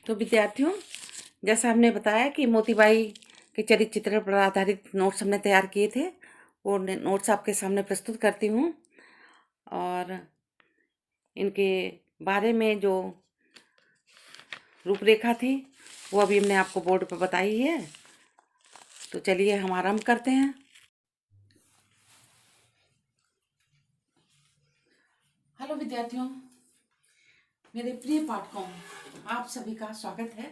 तो विद्यार्थियों, जैसा हमने बताया कि मोतीबाई के चरित्र चित्रण पर आधारित नोट्स हमने तैयार किए थे, वो नोट्स आपके सामने प्रस्तुत करती हूँ। और इनके बारे में जो रूपरेखा थी वो अभी हमने आपको बोर्ड पर बताई है। तो चलिए हम आरंभ करते हैं। हेलो विद्यार्थियों, मेरे प्रिय पाठकों, आप सभी का स्वागत है।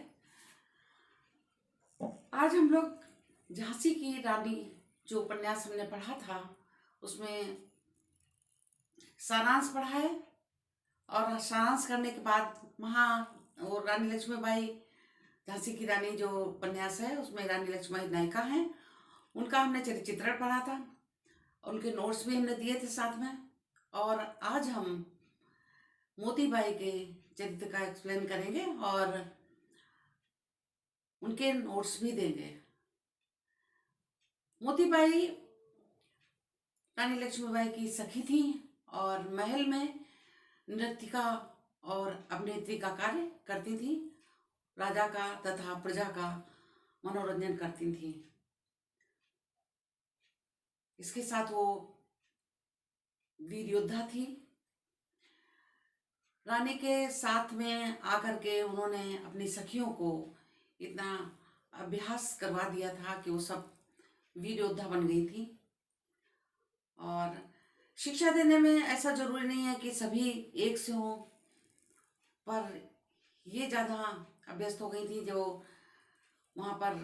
आज हम लोग झांसी की रानी जो उपन्यास हमने पढ़ा था उसमें सारांश पढ़ा है। और सारांश करने के बाद वो रानी लक्ष्मीबाई, झांसी की रानी जो उपन्यास है उसमें रानी लक्ष्मीबाई नायिका हैं, उनका हमने चरित्र चित्रण पढ़ा था। उनके नोट्स भी हमने दिए थे साथ में। और आज हम मोतीबाई के चरित्र का एक्सप्लेन करेंगे और उनके नोट्स भी देंगे। मोतीबाई रानी लक्ष्मीबाई की सखी थी और महल में नर्तिका और अभिनेत्री का कार्य करती थी। राजा का तथा प्रजा का मनोरंजन करती थी। इसके साथ वो वीर योद्धा थी। रानी के साथ में आकर के उन्होंने अपनी सखियों को इतना अभ्यास करवा दिया था कि वो सब वीर योद्धा बन गई थी। और शिक्षा देने में ऐसा जरूरी नहीं है कि सभी एक से हों, पर ये ज़्यादा अभ्यस्त हो गई थी। जो वहाँ पर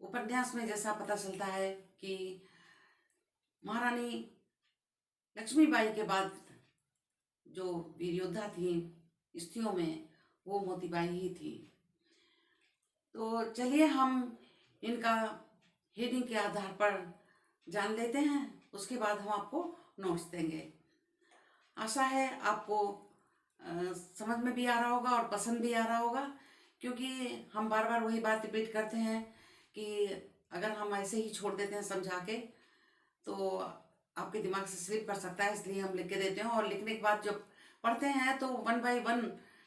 उपन्यास में जैसा पता चलता है कि महारानी लक्ष्मीबाई के बाद जो वीर योद्धा थी स्त्रियों में, वो मोतीबाई ही थी। तो चलिए हम इनका हेडिंग के आधार पर जान लेते हैं, उसके बाद हम आपको नोट्स देंगे। आशा है आपको समझ में भी आ रहा होगा और पसंद भी आ रहा होगा, क्योंकि हम बार बार वही बात रिपीट करते हैं कि अगर हम ऐसे ही छोड़ देते हैं समझा के तो आपके दिमाग से स्लिप कर सकता है, इसलिए हम लिख के देते हैं। और लिखने के बाद जब पढ़ते हैं तो 1 बाय 1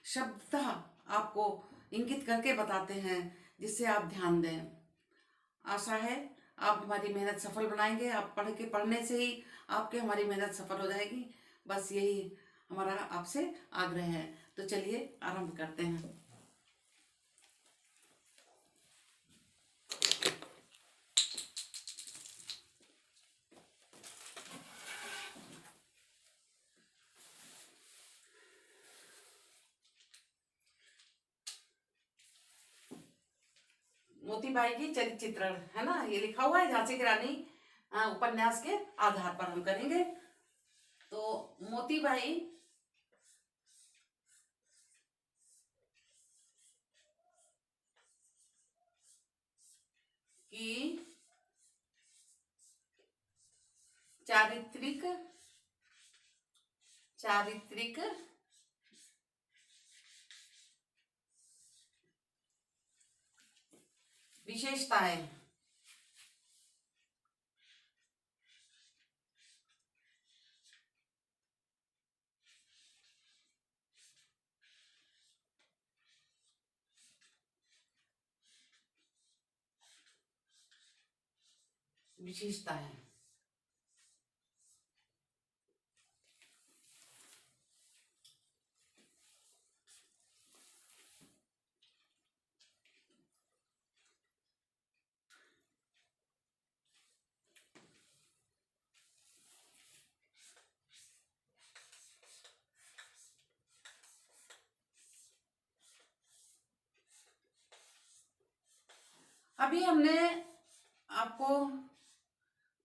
शब्दतः आपको इंगित करके बताते हैं, जिससे आप ध्यान दें। आशा है आप हमारी मेहनत सफल बनाएंगे। आप पढ़ने से ही आपके हमारी मेहनत सफल हो जाएगी। बस यही हमारा आपसे आग्रह है। तो चलिए आरंभ करते हैं। मोतीबाई की चरित्र चित्रण है ना, ये लिखा हुआ है झांसी की रानी उपन्यास के आधार पर हम करेंगे। तो मोतीबाई की चारित्रिक चारित्रिक विशेषताएं। विशेषताएं अभी हमने आपको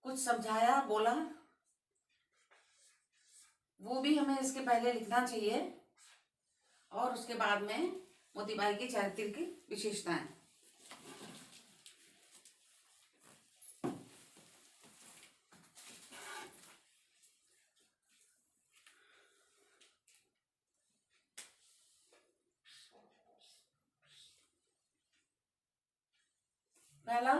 कुछ समझाया, बोला, वो भी हमें इसके पहले लिखना चाहिए। और उसके बाद में मोतीबाई की चारित्रिक विशेषताएं। पहला,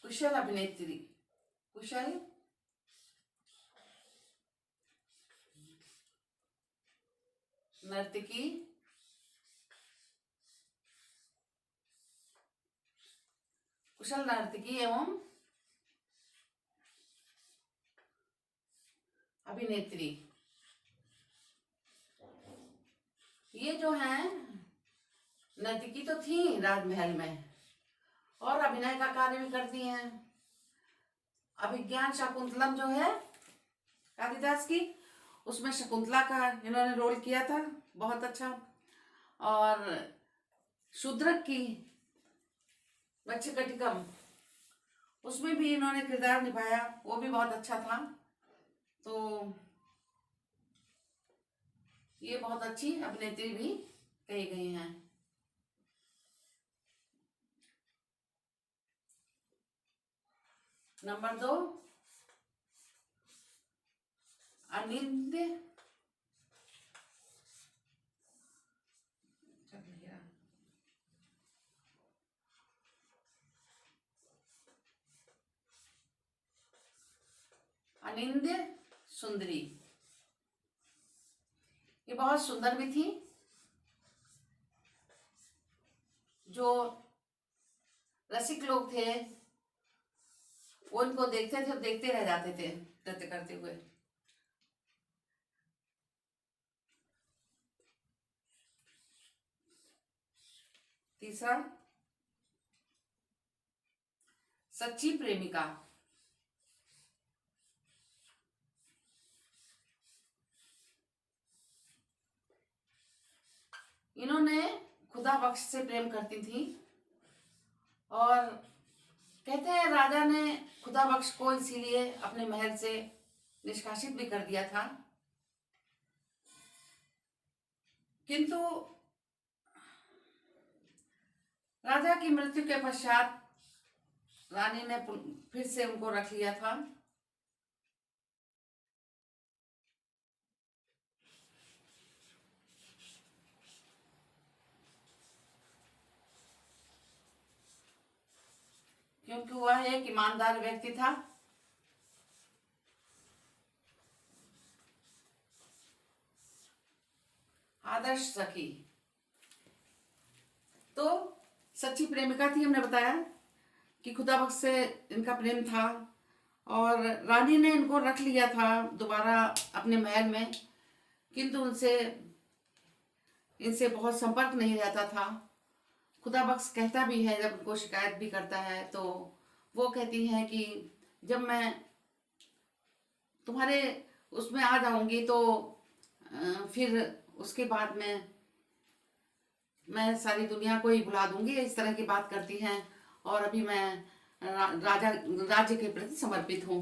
कुशल अभिनेत्री। कुशल नर्तकी कुशल नर्तकी एवं अभिनेत्री। ये जो है नर्तकी तो थी राजमहल में और अभिनय का कार्य भी करती हैं। अभिज्ञान शाकुंतलम जो है कालिदास की, उसमें शकुंतला का इन्होंने रोल किया था, बहुत अच्छा। और शूद्रक की मत्स्यकटिकम, उसमें भी इन्होंने किरदार निभाया, वो भी बहुत अच्छा था। तो ये बहुत अच्छी अभिनेत्री भी कही गई हैं। नंबर 2 अनिंद्य अनिंद्य सुंदरी। ये बहुत सुंदर भी थी। जो रसिक लोग थे वो इनको देखते थे, देखते रह जाते थे नृत्य करते हुए। तीसरा सच्ची प्रेमिका। इन्होंने खुदा बख्श से प्रेम करती थी और कहते हैं राजा ने खुदा बख्श को इसीलिए अपने महल से निष्कासित भी कर दिया था। किंतु राजा की मृत्यु के पश्चात रानी ने फिर से उनको रख लिया था। क्योंकि वह एक ईमानदार व्यक्ति था। आदर्श सखी तो सच्ची प्रेमिका थी। हमने बताया कि खुदा बख्श से इनका प्रेम था और रानी ने इनको रख लिया था दोबारा अपने महल में, किंतु इनसे बहुत संपर्क नहीं रहता था। खुदा बख्श कहता भी है, जब उनको शिकायत भी करता है तो वो कहती हैं कि जब मैं तुम्हारे उसमें आ जाऊंगी तो फिर उसके बाद में मैं सारी दुनिया को ही भुला दूंगी, इस तरह की बात करती हैं। और अभी मैं राज्य के प्रति समर्पित हूँ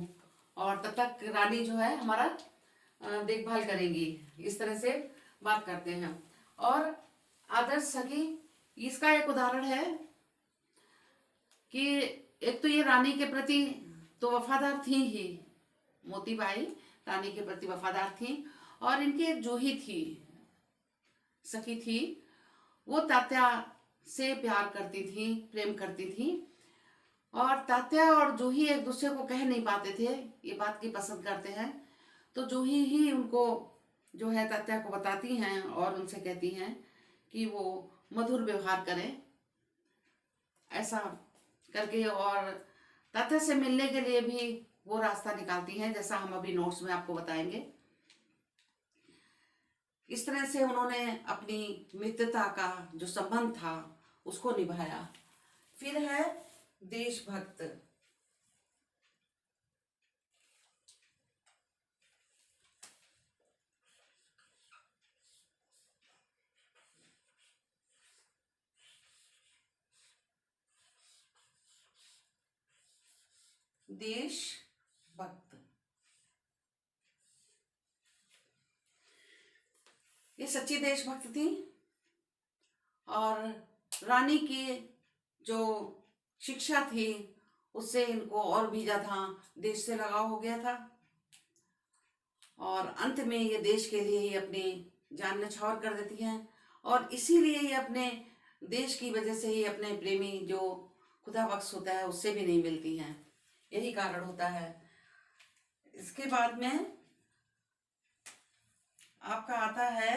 और तब तक रानी जो है हमारा देखभाल करेंगी, इस तरह से बात करते हैं। और आदर्श सखी इसका एक उदाहरण है कि एक तो ये रानी के प्रति तो वफादार थी ही, मोतीबाई रानी के प्रति वफादार थी। और इनकी एक जूही थी, सखी थी, वो तात्या से प्यार करती थी, प्रेम करती थी। और तात्या और जूही एक दूसरे को कह नहीं पाते थे, ये बात की पसंद करते हैं। तो जूही ही उनको जो है तात्या को बताती हैं और उनसे कहती हैं कि वो मधुर व्यवहार करें, ऐसा करके। और तात्या से मिलने के लिए भी वो रास्ता निकालती हैं, जैसा हम अभी नोट्स में आपको बताएंगे। इस तरह से उन्होंने अपनी मित्रता का जो संबंध था उसको निभाया। फिर है देशभक्त। देशभक्त ये सच्ची देशभक्त थी और रानी की जो शिक्षा थी उससे इनको और भी ज्यादा देश से लगाव हो गया था। और अंत में ये देश के लिए ही अपनी जान न्यौछावर कर देती हैं और इसीलिए ये अपने देश की वजह से ही अपने प्रेमी जो खुदा बख्श होता है उससे भी नहीं मिलती हैं, यही कारण होता है। इसके बाद में आपका आता है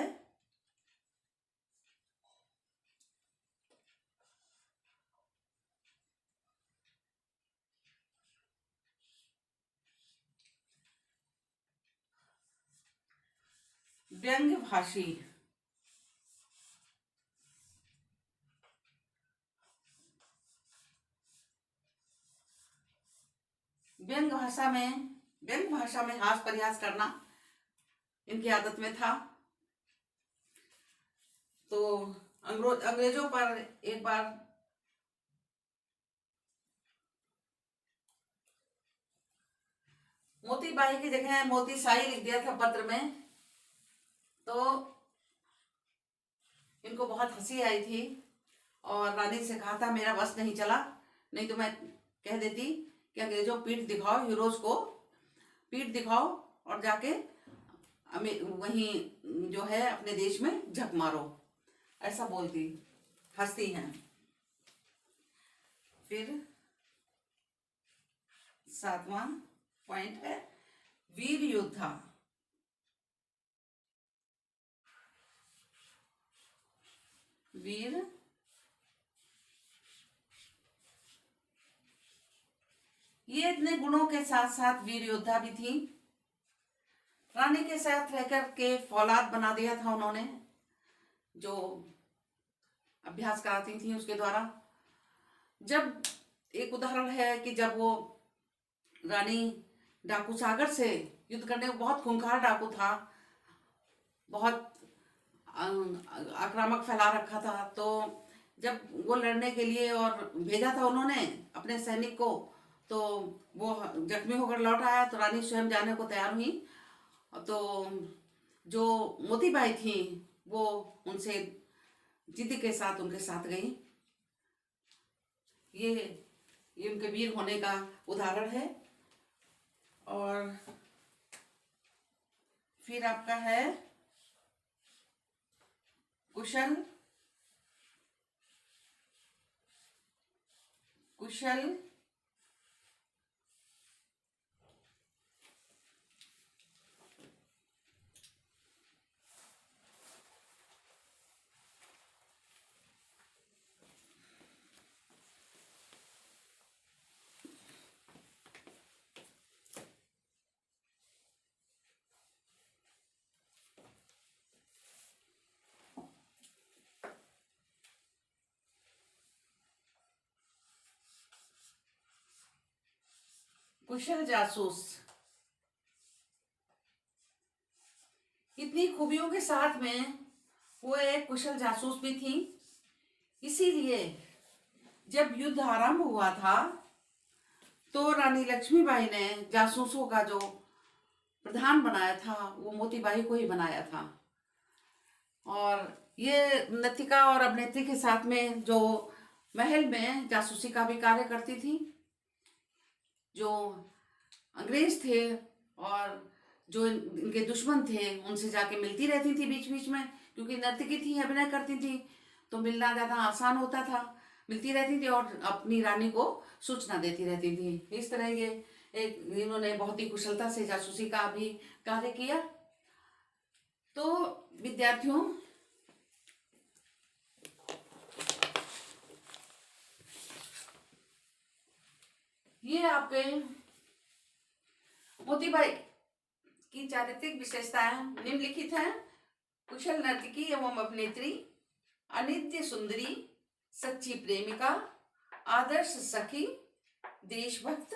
व्यंग्यभाषी। व्यंग्य भाषा में हास परिहास करना इनकी आदत में था। तो अंग्रेजों पर एक बार मोती बाई की जगह मोती साई लिख दिया था पत्र में। तो इनको बहुत हंसी आई थी और रानी से कहा था मेरा बस नहीं चला, नहीं तो मैं कह देती कि अंग्रेजों पीठ दिखाओ, हीरोज को पीठ दिखाओ और जाके वहीं जो है अपने देश में झक मारो, ऐसा बोलती, हंसती हैं। फिर 7वां पॉइंट है वीर योद्धा। वीर ये इतने गुणों के साथ साथ वीर योद्धा भी थी। रानी के साथ रहकर के फौलाद बना दिया था उन्होंने, जो अभ्यास कराती थी उसके द्वारा। जब एक उदाहरण है कि जब वो रानी डाकू सागर से युद्ध करने को, बहुत खूंखार डाकू था, बहुत आक्रामक फैला रखा था, तो जब वो लड़ने के लिए और भेजा था उन्होंने अपने सैनिक को, तो वो जख्मी होकर लौट आया, तो रानी स्वयं जाने को तैयार हुई। तो जो मोतीबाई थी वो उनसे जिद के साथ उनके साथ गई। ये उनके वीर होने का उदाहरण है। और फिर आपका है कुशल जासूस। इतनी खूबियों के साथ में वो एक कुशल जासूस भी थी। इसीलिए जब युद्ध आरंभ हुआ था तो रानी लक्ष्मीबाई ने जासूसों का जो प्रधान बनाया था वो मोतीबाई को ही बनाया था। और ये नर्तिका और अभिनेत्री के साथ में जो महल में जासूसी का भी कार्य करती थी, जो अंग्रेज थे और जो इनके दुश्मन थे उनसे जाके मिलती रहती थी बीच बीच में, क्योंकि नर्तकी थी, अभिनय करती थी, तो मिलना ज़्यादा आसान होता था। मिलती रहती थी और अपनी रानी को सूचना देती रहती थी। इस तरह ये इन्होंने बहुत ही कुशलता से जासूसी का भी कार्य किया। तो विद्यार्थियों, ये आपके मोतीबाई की चारित्रिक विशेषताएं निम्नलिखित हैं। कुशल नर्तकी एवं अभिनेत्री, अनित्य सुंदरी, सच्ची प्रेमिका, आदर्श सखी, देशभक्त,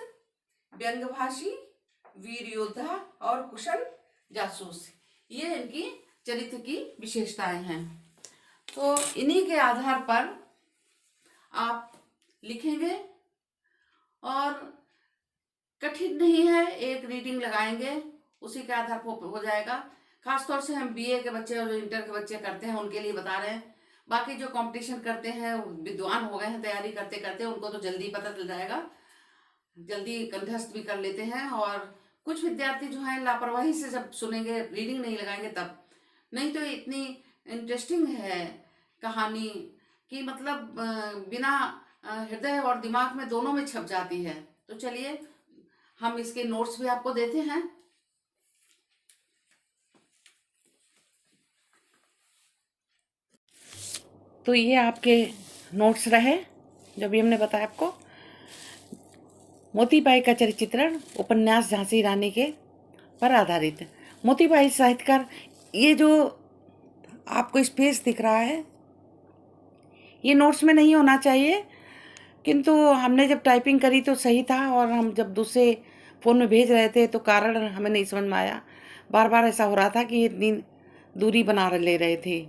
व्यंग्यभाषी, वीर योद्धा और कुशल जासूस। ये इनकी चरित्र की विशेषताएं हैं। तो इन्हीं के आधार पर आप लिखेंगे और कठिन नहीं है, एक रीडिंग लगाएंगे, उसी के आधार पर हो जाएगा। खासतौर से हम बीए के बच्चे और इंटर के बच्चे करते हैं उनके लिए बता रहे हैं। बाकी जो कंपटीशन करते हैं, विद्वान हो गए हैं तैयारी करते करते, उनको तो जल्दी पता चल जाएगा, जल्दी कंठस्थ भी कर लेते हैं। और कुछ विद्यार्थी जो हैं लापरवाही से जब सुनेंगे, रीडिंग नहीं लगाएंगे तब। नहीं तो इतनी इंटरेस्टिंग है कहानी कि मतलब बिना हृदय और दिमाग में दोनों में छप जाती है। तो चलिए हम इसके नोट्स भी आपको देते हैं। तो ये आपके नोट्स रहे जो भी हमने बताया आपको। मोतीबाई का चरित्र चित्रण उपन्यास झांसी रानी के पर आधारित। मोतीबाई साहित्यकार ये जो आपको स्पेस दिख रहा है ये नोट्स में नहीं होना चाहिए, किंतु हमने जब टाइपिंग करी तो सही था, और हम जब दूसरे फ़ोन में भेज रहे थे तो कारण हमें नहीं समझ में आया। बार बार ऐसा हो रहा था कि इतनी दूरी बना ले रहे थे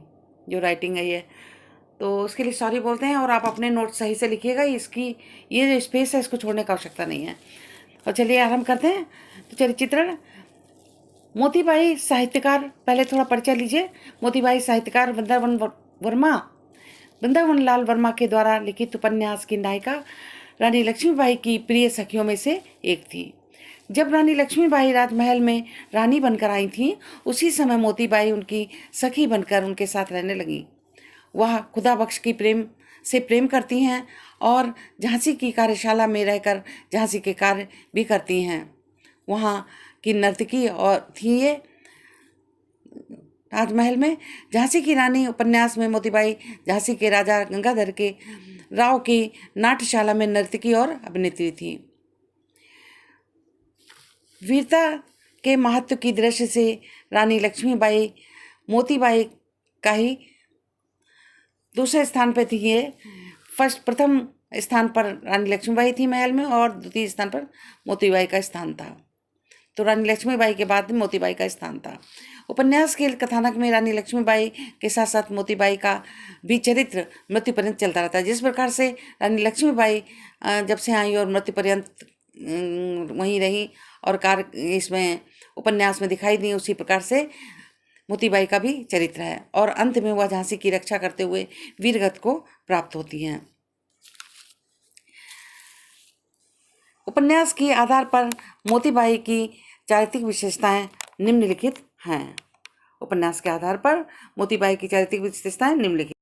जो राइटिंग है ये, तो उसके लिए सॉरी बोलते हैं। और आप अपने नोट सही से लिखिएगा, इसकी ये जो स्पेस है इसको छोड़ने का आवश्यकता नहीं है। और चलिए आरंभ करते हैं। तो चलिए चित्रण। मोतीबाई साहित्यकार, पहले थोड़ा परिचय लीजिए। मोतीबाई साहित्यकार वृंदावन लाल वर्मा के द्वारा लिखित उपन्यास की नायिका रानी लक्ष्मीबाई की प्रिय सखियों में से एक थी। जब रानी लक्ष्मीबाई राजमहल में रानी बनकर आई थीं, उसी समय मोतीबाई उनकी सखी बनकर उनके साथ रहने लगी। वह खुदा बख्श की प्रेम करती हैं और झांसी की कार्यशाला में रहकर झांसी के कार्य भी करती हैं। वहाँ की नर्तकी और थी ये राजमहल में। झांसी की रानी उपन्यास में मोतीबाई झांसी के राजा गंगाधर के राव की नाट्यशाला में नर्तकी और अभिनेत्री थी। वीरता के महत्व की दृष्टि से रानी लक्ष्मीबाई मोतीबाई का ही दूसरे स्थान पर थी। ये प्रथम स्थान पर रानी लक्ष्मीबाई थी महल में, और द्वितीय स्थान पर मोतीबाई का स्थान था। तो रानी लक्ष्मीबाई के बाद मोतीबाई का स्थान था। उपन्यास के कथानक में रानी लक्ष्मीबाई के साथ साथ मोतीबाई का भी चरित्र मृत्यु पर्यंत चलता रहता है। जिस प्रकार से रानी लक्ष्मीबाई जब से आई और मृत्यु पर्यंत वहीं रही और कार्य इसमें उपन्यास में दिखाई दी, उसी प्रकार से मोतीबाई का भी चरित्र है। और अंत में वह झांसी की रक्षा करते हुए वीरगति को प्राप्त होती हैं। उपन्यास के आधार पर मोतीबाई की चारित्रिक विशेषताएं निम्नलिखित हैं। उपन्यास के आधार पर मोतीबाई की चारित्रिक विशेषताएं निम्नलिखित।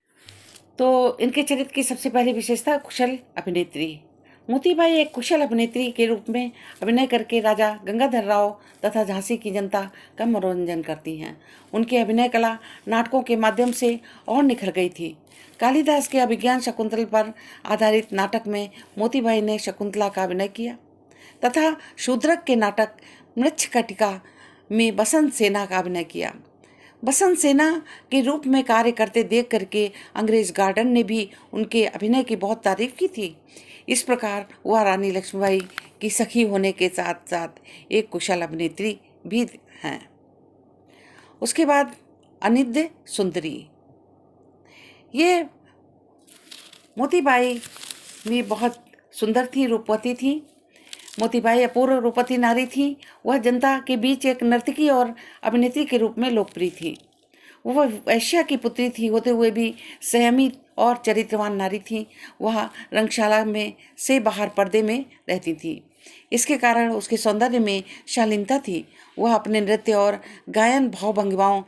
तो इनके चरित्र की सबसे पहली विशेषता कुशल अभिनेत्री। मोतीबाई एक कुशल अभिनेत्री के रूप में अभिनय करके राजा गंगाधर राव तथा झांसी की जनता का मनोरंजन करती हैं। उनकी अभिनय कला नाटकों के माध्यम से और निखर गई थी। कालिदास के अभिज्ञान शकुंतल पर आधारित नाटक में मोतीबाई ने शकुंतला का अभिनय किया तथा शूद्रक के नाटक मृच्छकटिका में बसंत सेना का अभिनय किया। बसंत सेना के रूप में कार्य करते देख करके अंग्रेज गार्डन ने भी उनके अभिनय की बहुत तारीफ की थी। इस प्रकार वह रानी लक्ष्मीबाई की सखी होने के साथ साथ एक कुशल अभिनेत्री भी हैं। उसके बाद अनिद्य सुंदरी। ये मोतीबाई भी बहुत सुंदर थी, रूपवती थी। मोतीबाई अपूर्व रूपवती नारी थी। वह जनता के बीच एक नर्तकी और अभिनेत्री के रूप में लोकप्रिय थी। वह वैश्या की पुत्री थी होते हुए भी संयमी और चरित्रवान नारी थी। वह रंगशाला में से बाहर पर्दे में रहती थी। इसके कारण उसके सौंदर्य में शालीनता थी। वह अपने नृत्य और गायन भाव भंगिमाओं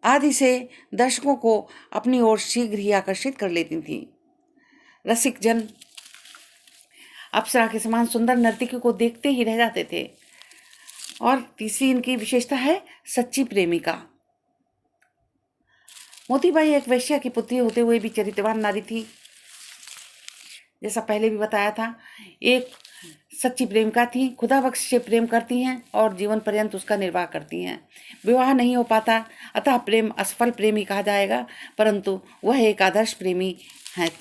आदि से दर्शकों को अपनी ओर शीघ्र ही आकर्षित कर लेती थी। रसिक जन अप्सरा के समान सुंदर नर्तकी को देखते ही रह जाते थे। और तीसरी इनकी विशेषता है सच्ची प्रेमिका। मोतीबाई एक वैश्या की पुत्री होते हुए भी चरित्रवान नारी थी। जैसा पहले भी बताया था, एक सच्ची प्रेमिका थी। खुदा बख्श से प्रेम करती हैं और जीवन पर्यंत उसका निर्वाह करती हैं। विवाह नहीं हो पाता, अतः प्रेम असफल प्रेमी कहा जाएगा, परंतु वह एक आदर्श प्रेमी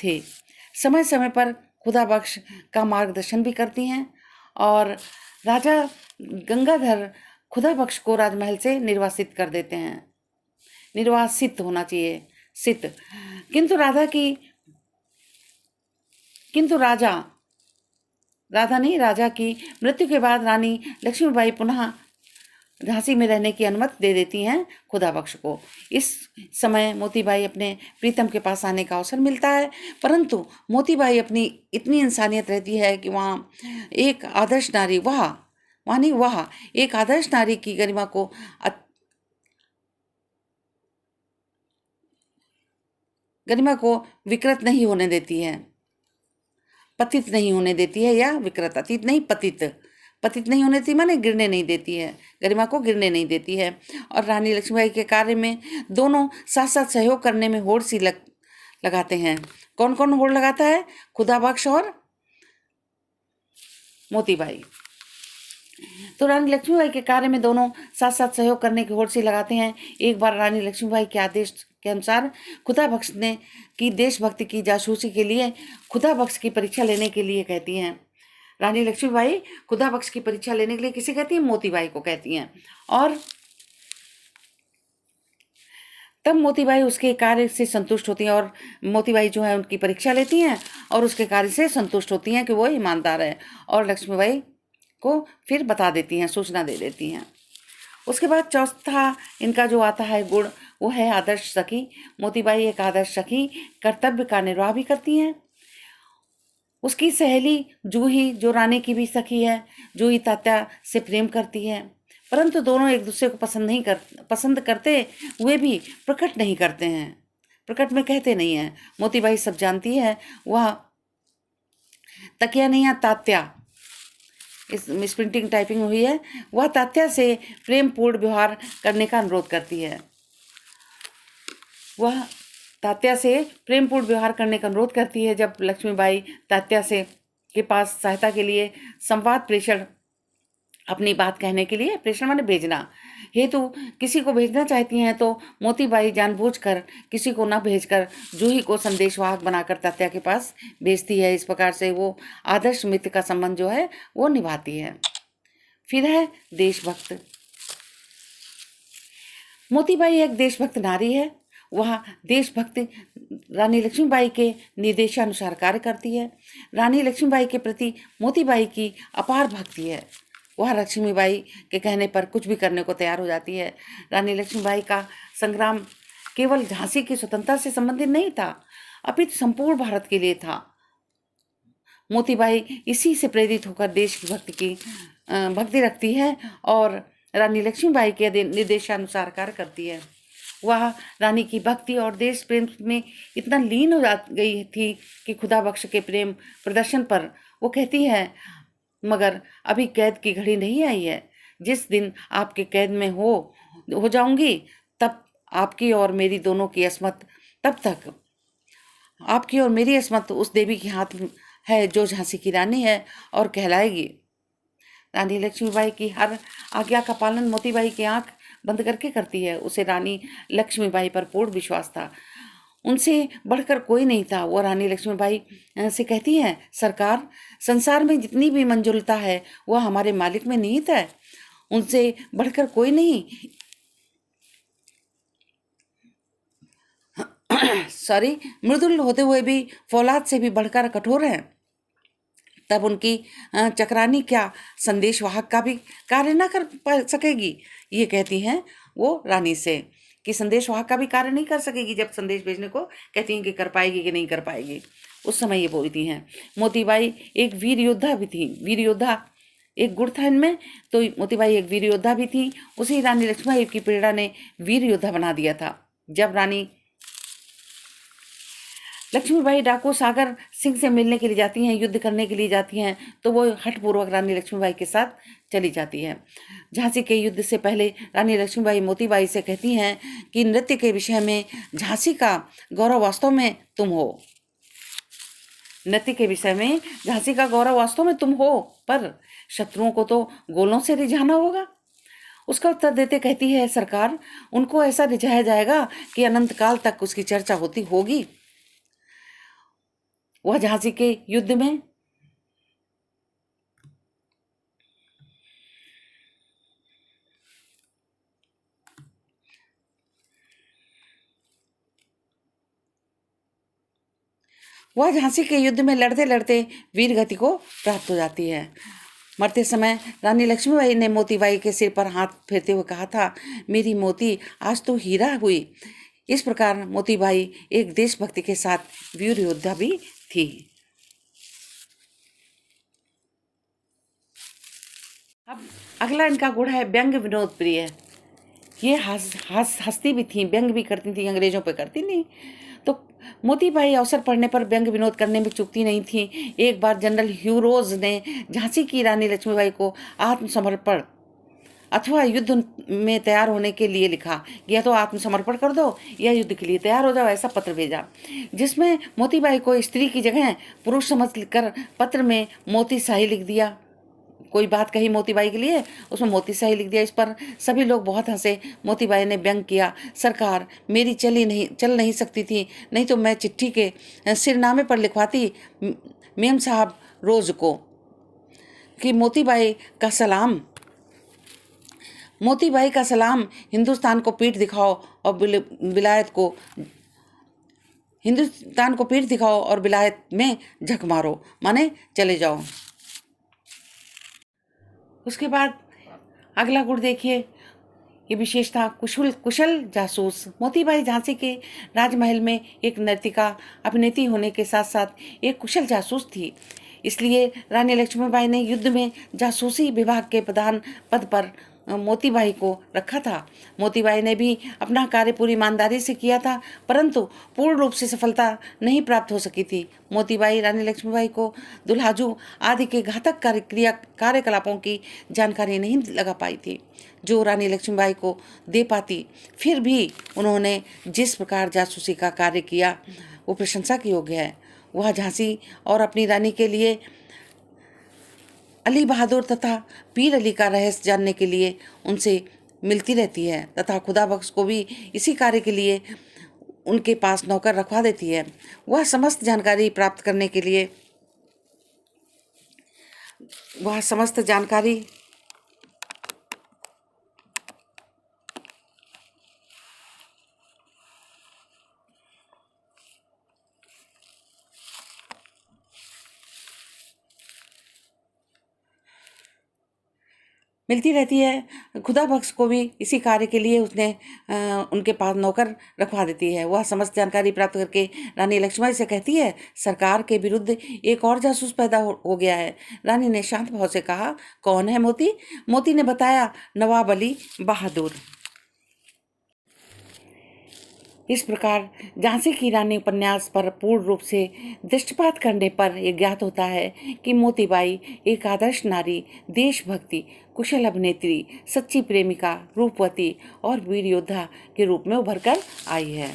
थे। समय समय पर खुदा बख्श का मार्गदर्शन भी करती हैं और राजा गंगाधर खुदा बख्श को राजमहल से निर्वासित कर देते हैं। निर्वासित होना चाहिए, सित। राजा की मृत्यु के बाद रानी लक्ष्मीबाई पुनः झांसी में रहने की अनुमति दे देती हैं खुदा बख्श को। इस समय मोतीबाई अपने प्रीतम के पास आने का अवसर मिलता है, परंतु मोतीबाई अपनी इतनी इंसानियत रहती है कि वहाँ एक आदर्श नारी एक आदर्श नारी की गरिमा को विकृत नहीं होने देती है, पतित नहीं होने देती है, या विकृत, अतीत नहीं, पतित नहीं होने देती माने गिरने नहीं देती है, गरिमा को गिरने नहीं देती है। और रानी लक्ष्मीबाई के कार्य में दोनों साथ साथ सहयोग करने में होड़ सी लगाते हैं। कौन कौन होड़ लगाता है? खुदा बख्श और मोतीबाई। तो रानी लक्ष्मीबाई के कार्य में दोनों साथ साथ सहयोग करने की होड़ से लगाते हैं। एक बार रानी लक्ष्मीबाई के आदेश के अनुसार खुदा बख्श ने की देशभक्ति की जासूसी के लिए खुदा बख्श की परीक्षा लेने के लिए कहती हैं। रानी लक्ष्मीबाई खुदा बख्श की परीक्षा लेने के लिए किसे कहती हैं? मोतीबाई को कहती हैं। और तब मोतीबाई उसके कार्य से संतुष्ट होती हैं और मोतीबाई जो है उनकी परीक्षा लेती हैं और उसके कार्य से संतुष्ट होती हैं कि वो ईमानदार है, और लक्ष्मीबाई को फिर बता देती हैं, सूचना दे देती हैं। उसके बाद चौथा इनका जो आता है गुण, वो है आदर्श सखी। मोतीबाई एक आदर्श सखी कर्तव्य का निर्वाह भी करती हैं। उसकी सहेली जूही, जो रानी की भी सखी है, जूही तात्या से प्रेम करती है, परंतु दोनों एक दूसरे को पसंद करते हुए भी प्रकट नहीं करते हैं, प्रकट में कहते नहीं हैं। मोतीबाई सब जानती है। वह तकिया नहीं तात्या, इस मिसप्रिंटिंग टाइपिंग हुई है, वह तात्या से प्रेम पूर्ण व्यवहार करने का अनुरोध करती है। वह तात्या से प्रेम पूर्ण व्यवहार करने का अनुरोध करती है। जब लक्ष्मीबाई तात्या से के पास सहायता के लिए संवाद प्रेषण, अपनी बात कहने के लिए, प्रेषण माने भेजना, हेतु किसी को भेजना चाहती हैं, तो मोतीबाई जानबूझकर किसी को न भेजकर जूही को संदेशवाहक बनाकर तात्या के पास भेजती है। इस प्रकार से वो आदर्श मित्र का संबंध जो है वो निभाती है। फिर है देशभक्त। मोतीबाई एक देशभक्त नारी है। वह देशभक्त रानी लक्ष्मीबाई के निर्देशानुसार कार्य करती है। रानी लक्ष्मीबाई के प्रति मोतीबाई की अपार भक्ति है। वह लक्ष्मीबाई के कहने पर कुछ भी करने को तैयार हो जाती है। रानी लक्ष्मीबाई का संग्राम केवल झांसी की स्वतंत्रता से संबंधित नहीं था, अपितु संपूर्ण भारत के लिए था। मोतीबाई इसी से प्रेरित होकर देश की भक्ति रखती है और रानी लक्ष्मीबाई के निर्देशानुसार कार्य करती है। वह रानी की भक्ति और देश प्रेम में इतना लीन हो गई थी कि खुदा बख्श के प्रेम प्रदर्शन पर वो कहती है, मगर अभी कैद की घड़ी नहीं आई है। जिस दिन आपके कैद में हो जाऊंगी, तब आपकी और मेरी दोनों की अस्मत, तब तक आपकी और मेरी अस्मत उस देवी के हाथ है जो झांसी की रानी है और कहलाएगी। रानी लक्ष्मीबाई की हर आज्ञा का पालन मोतीबाई की आंख बंद करके करती है। उसे रानी लक्ष्मीबाई पर पूर्ण विश्वास था, उनसे बढ़कर कोई नहीं था। वो रानी लक्ष्मीबाई से कहती है, सरकार, संसार में जितनी भी मंजुलता है वह हमारे मालिक में निहित है, उनसे बढ़कर कोई नहीं। सॉरी, मृदुल होते हुए भी फौलाद से भी बढ़कर कठोर है। तब उनकी चक्रानी क्या संदेशवाहक का भी कार्य न कर सकेगी? ये कहती हैं वो रानी से कि संदेशवाहक का भी कार्य नहीं कर सकेगी। जब संदेश भेजने को कहती हैं कि कर पाएगी कि नहीं कर पाएगी, उस समय ये बोलती हैं। मोतीबाई एक वीर योद्धा भी थी। वीर योद्धा एक गुण था इनमें, तो मोतीबाई एक वीर योद्धा भी थी। उसी रानी लक्ष्मीबाई की प्रेरणा ने वीर योद्धा बना दिया था। जब रानी लक्ष्मीबाई डाको सागर सिंह से मिलने के लिए जाती हैं, युद्ध करने के लिए जाती हैं, तो वो हठपूर्वक रानी लक्ष्मीबाई के साथ चली जाती है। झांसी के युद्ध से पहले रानी लक्ष्मीबाई मोतीबाई से कहती हैं कि नृत्य के विषय में झांसी का गौरव वास्तव में तुम हो। नृत्य के विषय में झांसी का गौरव वास्तव में तुम हो, पर शत्रुओं को तो गोलों से रिझाना होगा। उसका उत्तर देते कहती है, सरकार, उनको ऐसा रिझाया जाएगा कि अनंत काल तक उसकी चर्चा होती होगी। वह झांसी के युद्ध में लड़ते लड़ते वीर गति को प्राप्त हो जाती है। मरते समय रानी लक्ष्मीबाई ने मोतीबाई के सिर पर हाथ फेरते हुए कहा था, मेरी मोती, आज तो हीरा हुई। इस प्रकार मोतीबाई एक देशभक्ति के साथ वीर योद्धा भी थी। अब अगला इनका गुण है व्यंग विनोद प्रिय। ये हंसती भी थी, व्यंग भी करती थी, अंग्रेजों पे करती नहीं। तो मोतीबाई अवसर पड़ने पर व्यंग विनोद करने में चूकती नहीं थी। एक बार जनरल ह्यूरोज ने झांसी की रानी लक्ष्मीबाई को आत्मसमर्पण अथवा युद्ध में तैयार होने के लिए लिखा, या तो आत्मसमर्पण कर दो या युद्ध के लिए तैयार हो जाओ, ऐसा पत्र भेजा, जिसमें मोतीबाई को स्त्री की जगह पुरुष समझ कर पत्र में मोती शाही लिख दिया कोई बात कही मोतीबाई के लिए, उसमें मोती शाही लिख दिया। इस पर सभी लोग बहुत हंसे। मोतीबाई ने व्यंग किया, सरकार मेरी चल नहीं सकती थी, नहीं तो मैं चिट्ठी के सिरनामे पर लिखवाती मेम साहब रोज को कि मोतीबाई का सलाम, हिंदुस्तान को पीठ दिखाओ और विलायत में झक मारो, माने चले जाओ। उसके बाद अगला गुण देखिए, ये विशेषता कुशल जासूस। मोतीबाई झांसी के राजमहल में एक नर्तिका अभिनेत्री होने के साथ साथ एक कुशल जासूस थी। इसलिए रानी लक्ष्मीबाई ने युद्ध में जासूसी विभाग के प्रधान पद पर मोतीबाई को रखा था। मोतीबाई ने भी अपना कार्य पूरी ईमानदारी से किया था, परंतु पूर्ण रूप से सफलता नहीं प्राप्त हो सकी थी। मोतीबाई रानी लक्ष्मीबाई को दुल्हाजू आदि के घातक कार्यकलापों की जानकारी नहीं लगा पाई थी, जो रानी लक्ष्मीबाई को दे पाती। फिर भी उन्होंने जिस प्रकार जासूसी का कार्य किया वो प्रशंसा के योग्य है। वह झांसी और अपनी रानी के लिए अली बहादुर तथा पीर अली का रहस्य जानने के लिए उनसे मिलती रहती है तथा खुदा बख्श को भी इसी कार्य के लिए उनके पास नौकर रखवा देती है। वह समस्त जानकारी प्राप्त करने के लिए मिलती रहती है। खुदा बख्श को भी इसी कार्य के लिए उसने उनके पास नौकर रखवा देती है। वह समस्त जानकारी प्राप्त करके रानी लक्ष्मीबाई से कहती है, सरकार के विरुद्ध एक और जासूस पैदा हो गया है। रानी ने शांत भाव से कहा, कौन है मोती? मोती ने बताया, नवाब अली बहादुर। इस प्रकार झांसी की रानी उपन्यास पर पूर्ण रूप से दृष्टिपात करने पर यह ज्ञात होता है कि मोतीबाई एक आदर्श नारी, देशभक्ति, कुशल अभिनेत्री, सच्ची प्रेमिका, रूपवती और वीर योद्धा के रूप में उभर कर आई है।